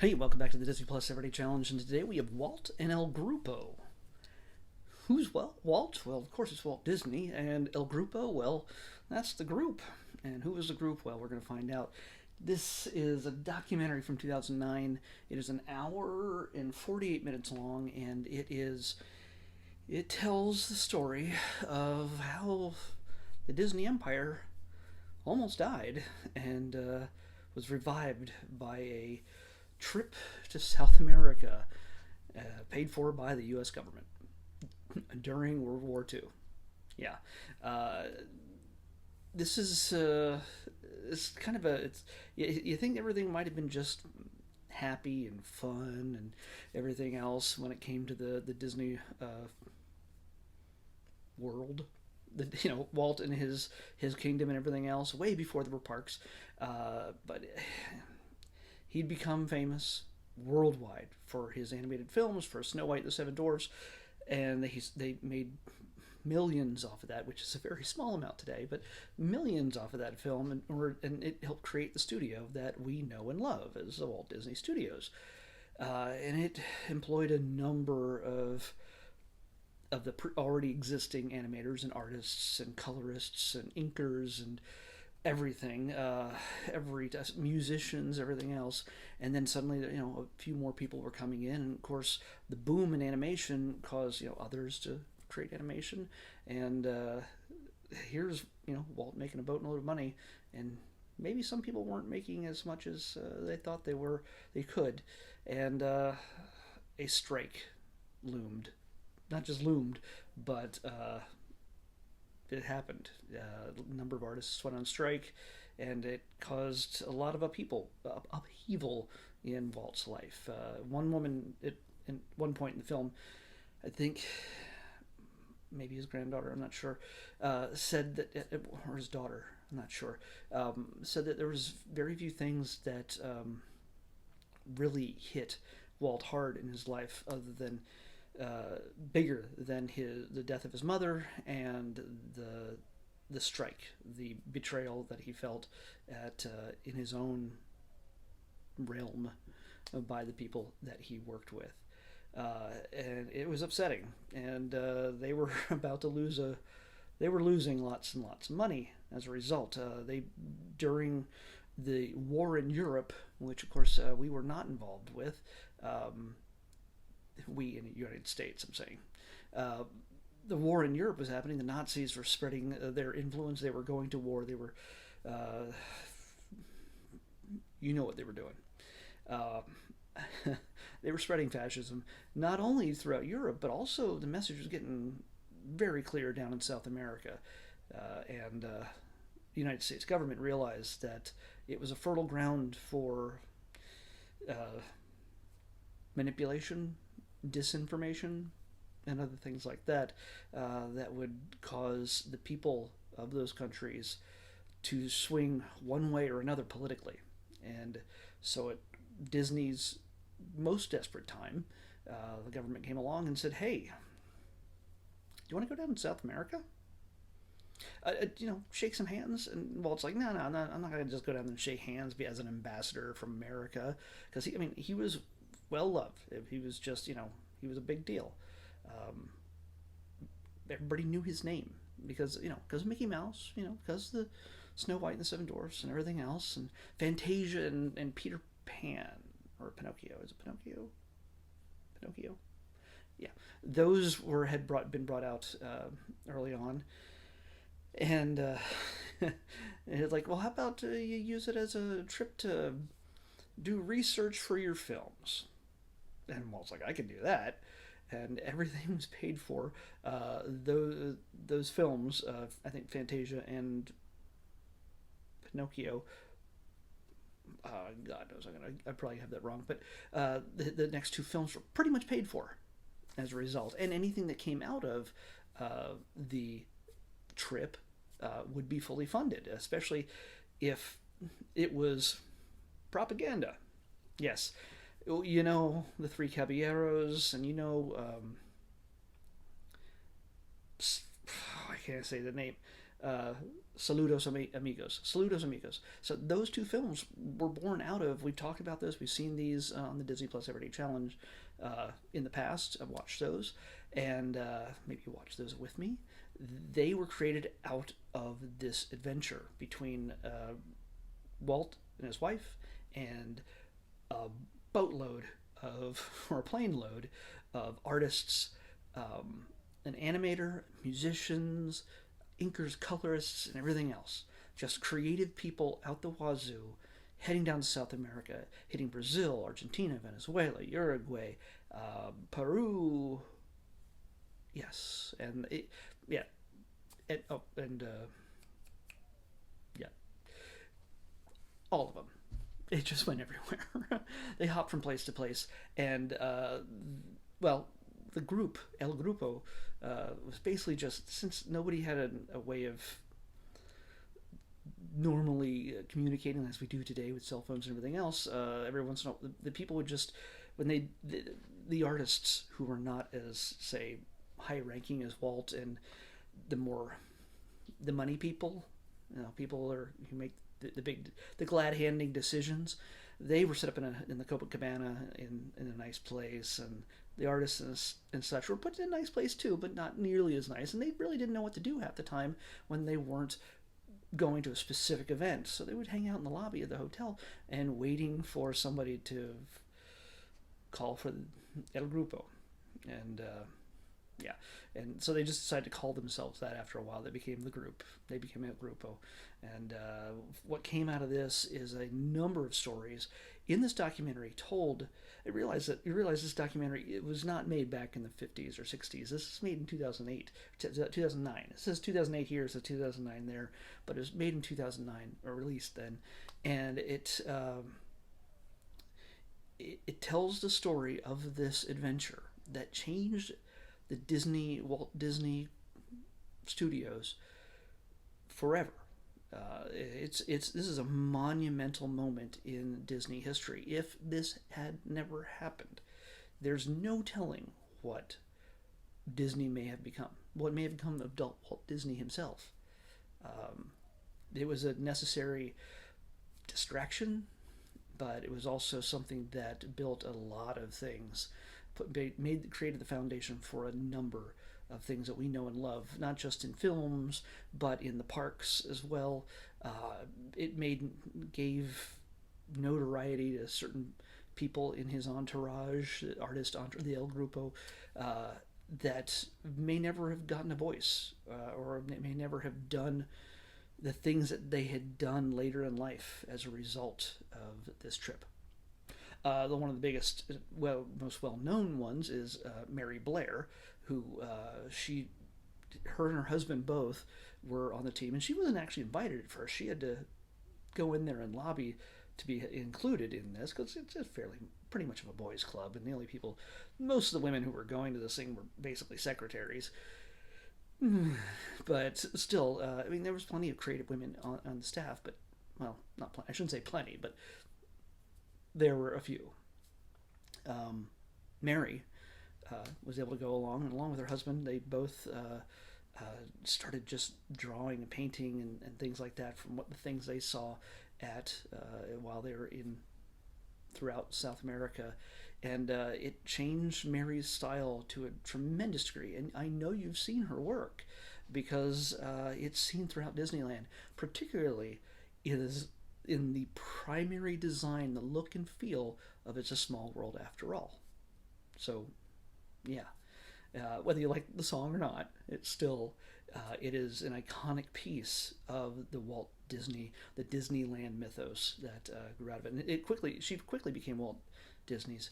Hey, welcome back to the Disney Plus Everyday Challenge, and today we have Walt and El Grupo. Who's Walt? Well, of course it's Walt Disney, and El Grupo, well, that's the group. And who is the group? Well, we're going to find out. This is a documentary from 2009. It is an hour and 48 minutes long, and it tells the story of how the Disney Empire almost died and was revived by a trip to South America, paid for by the U.S. government during World War II. Yeah, uh, this is it's kind of a it's you think everything might have been just happy and fun and everything else when it came to the Disney world. Walt and his kingdom and everything else way before there were parks, but he'd become famous worldwide for his animated films, for Snow White and the Seven Dwarfs, and they made millions off of that, which is a very small amount today, but millions off of that film, and it helped create the studio that we know and love as the Walt Disney Studios. And it employed a number of the already existing animators and artists and colorists and inkers and everything, every musicians, everything else, and then suddenly, a few more people were coming in, and of course, the boom in animation caused others to create animation, and here's Walt making a boatload of money, and maybe some people weren't making as much as they thought they could, and a strike loomed, not just loomed, but it happened. A number of artists went on strike, and it caused a lot of upheaval in Walt's life. One woman, at one point in the film, I think maybe his granddaughter, I'm not sure, said that, or his daughter, I'm not sure, said that there was very few things that really hit Walt hard in his life, other than bigger than the death of his mother and the strike, the betrayal that he felt at in his own realm by the people that he worked with, and it was upsetting. And they were about to they were losing lots and lots of money as a result. They During the war in Europe, which of course we were not involved with. We in the United States, I'm saying. The war in Europe was happening. The Nazis were spreading their influence. They were going to war. They were, you know what they were doing. Uh, they were spreading fascism, not only throughout Europe, but also the message was getting very clear down in South America. And the United States government realized that it was a fertile ground for manipulation, disinformation, and other things like that, that would cause the people of those countries to swing one way or another politically. And so at Disney's most desperate time, the government came along and said, "Hey, do you want to go down to South America? Shake some hands." And Walt's like, "No, no, no, I'm not going to just go down and shake hands as an ambassador from America," because he was well loved. He was just, he was a big deal. Um, Everybody knew his name because Mickey Mouse, because the Snow White and the Seven Dwarfs and everything else, and Fantasia and Peter Pan, or Pinocchio. Is it Pinocchio? Pinocchio. Yeah, those been brought out early on, and and it's like, well, how about you use it as a trip to do research for your films? And Walt's like, I can do that, and everything was paid for. Those films, I think Fantasia and Pinocchio. God knows, I probably have that wrong, but the next two films were pretty much paid for as a result, and anything that came out of the trip would be fully funded, especially if it was propaganda. Yes, the Three Caballeros, and I can't say the name. uh, Amigos. Saludos Amigos. So those two films were born out of. We've talked about this. We've seen these on the Disney Plus Everyday Challenge in the past. I've watched those, and maybe you watched those with me. They were created out of this adventure between Walt and his wife and a boatload of, or a plane load of artists, an animator, musicians, inkers, colorists, and everything else. Just creative people out the wazoo, heading down to South America, hitting Brazil, Argentina, Venezuela, Uruguay, Peru. Yes, and yeah, and yeah, all of them. It just went everywhere. They hopped from place to place, and well, the group El Grupo was basically just, since nobody had a way of normally communicating as we do today with cell phones and everything else. Every once in a while, the people would just, when the artists who were not as, say, high ranking as Walt, and the more the money people, people who make the glad handing decisions. They were set up in the Copacabana in a nice place, and the artists and such were put in a nice place too, but not nearly as nice. And they really didn't know what to do half the time when they weren't going to a specific event. So they would hang out in the lobby of the hotel and waiting for somebody to call for El Grupo, and yeah, and so they just decided to call themselves that after a while. They became the group. They became El Grupo, and what came out of this is a number of stories in this documentary told. I realized that this documentary, it was not made back in the 50s or 60s. This is made in 2008, 2009. It says 2008 here, it says 2009 there, but it was made in 2009 or released then, and it tells the story of this adventure that changed the Walt Disney Studios forever. This is a monumental moment in Disney history. If this had never happened, there's no telling what Disney may have become. What may have become of Walt Disney himself. It was a necessary distraction, but it was also something that built a lot of things, created the foundation for a number of things that we know and love, not just in films, but in the parks as well. It gave notoriety to certain people in his entourage, the El Grupo, that may never have gotten a voice, or may never have done the things that they had done later in life as a result of this trip. One of the biggest, most well-known ones is Mary Blair, who her and her husband both were on the team, and she wasn't actually invited at first. She had to go in there and lobby to be included in this, because it's pretty much of a boys' club, and most of the women who were going to this thing were basically secretaries. But still, there was plenty of creative women on the staff, but, well, not plenty. I shouldn't say plenty, but there were a few. Mary was able to go along, and along with her husband, they both started just drawing and painting and things like that from the things they saw while they were throughout South America, and it changed Mary's style to a tremendous degree. And I know you've seen her work, because it's seen throughout Disneyland, particularly is in the primary design, the look and feel of It's a Small World After All. So, yeah, whether you like the song or not, it is an iconic piece of the Disneyland mythos that grew out of it. And she quickly became Walt Disney's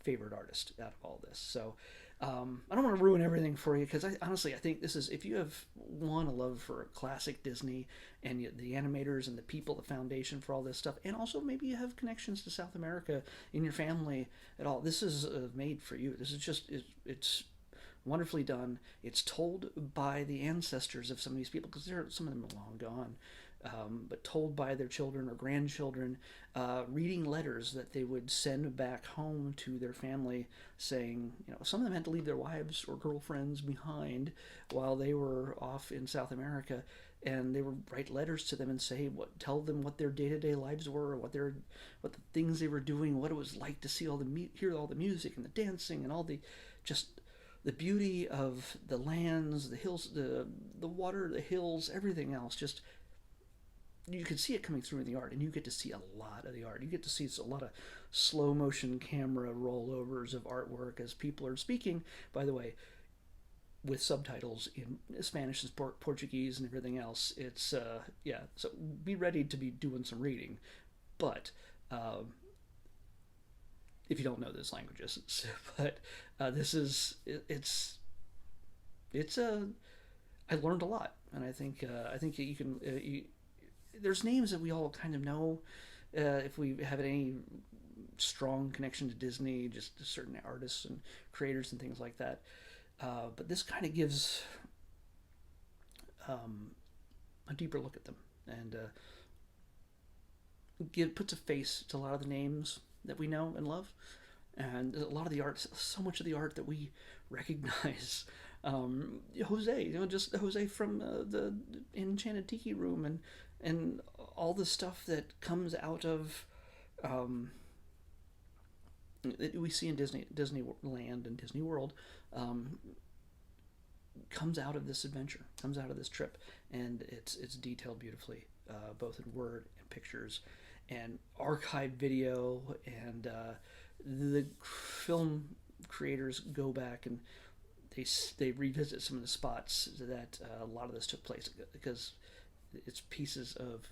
favorite artist out of all this. So I don't want to ruin everything for you, because honestly, I think this is, if you have a love for classic Disney and the animators and the people, the foundation for all this stuff, and also maybe you have connections to South America in your family at all, this is made for you. This is just, it's wonderfully done. It's told by the ancestors of some of these people, because some of them are long gone, but told by their children or grandchildren, reading letters that they would send back home to their family, saying, some of them had to leave their wives or girlfriends behind while they were off in South America. and they would write letters to them and say tell them what their day-to-day lives were, what the things they were doing, what it was like to see hear all the music and the dancing and all the just the beauty of the lands, the hills, the water, the hills, everything else. Just you can see it coming through in the art, and you get to see a lot of the art. You get to see a lot of slow motion camera rollovers of artwork as people are speaking. By the way, with subtitles in Spanish and Portuguese and everything else. It's yeah. So be ready to be doing some reading, but if you don't know those languages, but this is it's a I learned a lot, and I think you can. There's names that we all kind of know. If we have any strong connection to Disney, just certain artists and creators and things like that. But this kind of gives a deeper look at them and puts a face to a lot of the names that we know and love, and a lot of the art, so much of the art that we recognize. Jose, just Jose from the Enchanted Tiki Room, and all the stuff that comes out of that we see in Disneyland and Disney World comes out of this adventure, comes out of this trip, and it's detailed beautifully, both in word and pictures, and archive video, and the film creators go back and they revisit some of the spots that a lot of this took place, because it's pieces of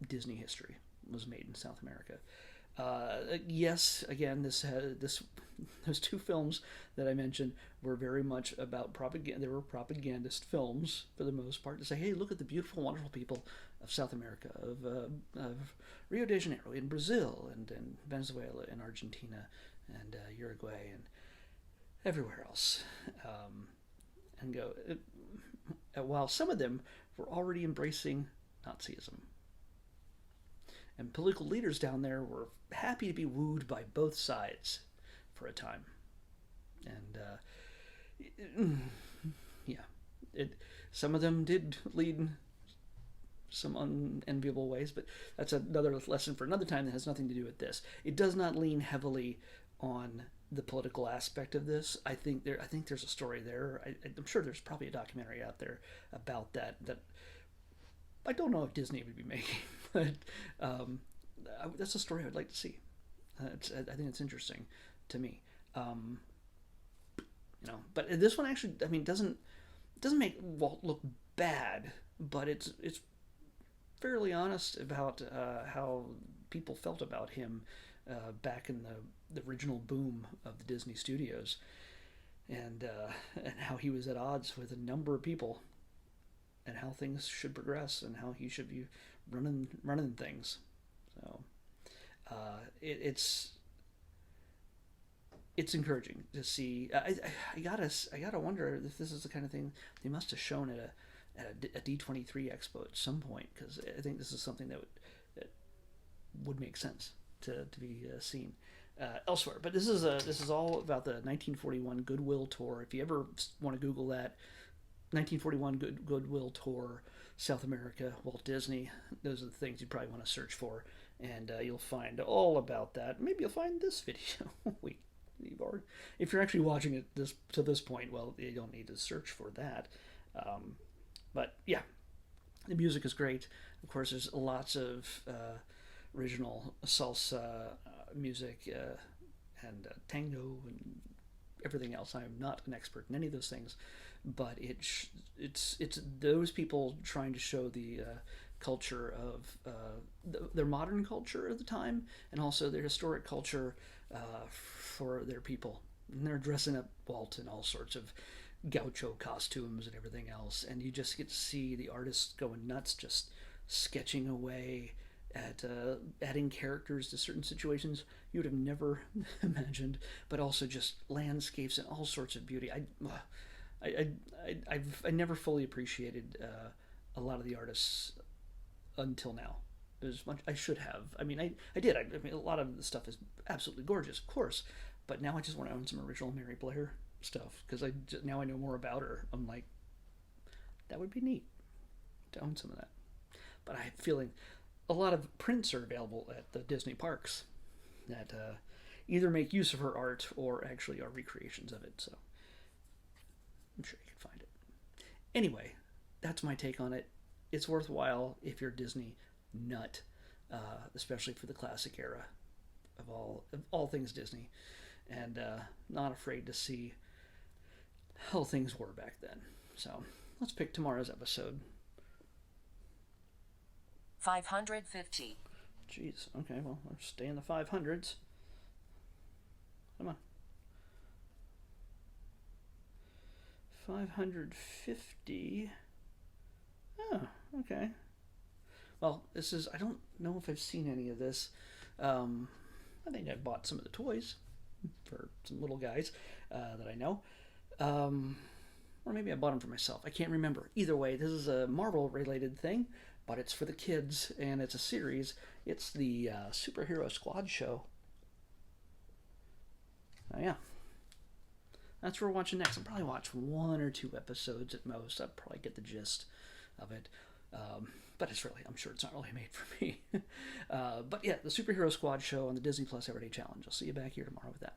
Disney history was made in South America. Yes, again, those two films that I mentioned were very much about propaganda. They were propagandist films for the most part, to say, hey, look at the beautiful, wonderful people of South America, of Rio de Janeiro, in Brazil, and Venezuela, and Argentina, and Uruguay, and everywhere else, and go. While some of them were already embracing Nazism. And political leaders down there were happy to be wooed by both sides for a time. And yeah, some of them did lead some unenviable ways, but that's another lesson for another time that has nothing to do with this. It does not lean heavily on the political aspect of this. I think there's a story there. I'm sure there's probably a documentary out there about that I don't know if Disney would be making, but that's a story I would like to see. I think it's interesting to me. But this one actually, I mean, doesn't make Walt look bad, but it's fairly honest about how people felt about him back in the original boom of the Disney studios, and how he was at odds with a number of people, and how things should progress, and how he should be running things. So it's encouraging to see. I gotta wonder if this is the kind of thing they must have shown at a D23 Expo at some point, because I think this is something that would make sense to be seen elsewhere. But this is all about the 1941 Goodwill Tour. If you ever want to Google that, 1941 Goodwill Tour, South America, Walt Disney. Those are the things you probably want to search for, and you'll find all about that. Maybe you'll find this video. If you're actually watching it to this point, well, you don't need to search for that. But yeah, the music is great. Of course, there's lots of original salsa music and tango and everything else. I'm not an expert in any of those things, but it's those people trying to show the culture of their modern culture of the time, and also their historic culture for their people. And they're dressing up Walt in all sorts of gaucho costumes and everything else, and you just get to see the artists going nuts, just sketching away at adding characters to certain situations you would have never imagined, but also just landscapes and all sorts of beauty. I never fully appreciated a lot of the artists until now. As much I should have. I mean, I did. I mean, a lot of the stuff is absolutely gorgeous, of course, but now I just want to own some original Mary Blair stuff, because now I know more about her. I'm like, that would be neat. to own some of that. But I'm feeling a lot of prints are available at the Disney parks that either make use of her art or actually are recreations of it. So I'm sure you can find it. Anyway, that's my take on it. It's worthwhile if you're a Disney nut, especially for the classic era of all things Disney, and not afraid to see how things were back then. So let's pick tomorrow's episode. 550. Jeez. Okay. Well, let's stay in the 500s. Come on. 550. Oh, okay. Well, this is, I don't know if I've seen any of this. I think I bought some of the toys for some little guys that I know. Or maybe I bought them for myself. I can't remember. Either way, this is a Marvel related thing, but it's for the kids and it's a series. It's the Superhero Squad show. Oh, yeah. That's what we're watching next. I'll probably watch 1 or 2 episodes at most. I'll probably get the gist of it. But it's really, I'm sure it's not really made for me. But yeah, the Superhero Squad show on the Disney Plus Everyday Challenge. I'll see you back here tomorrow with that.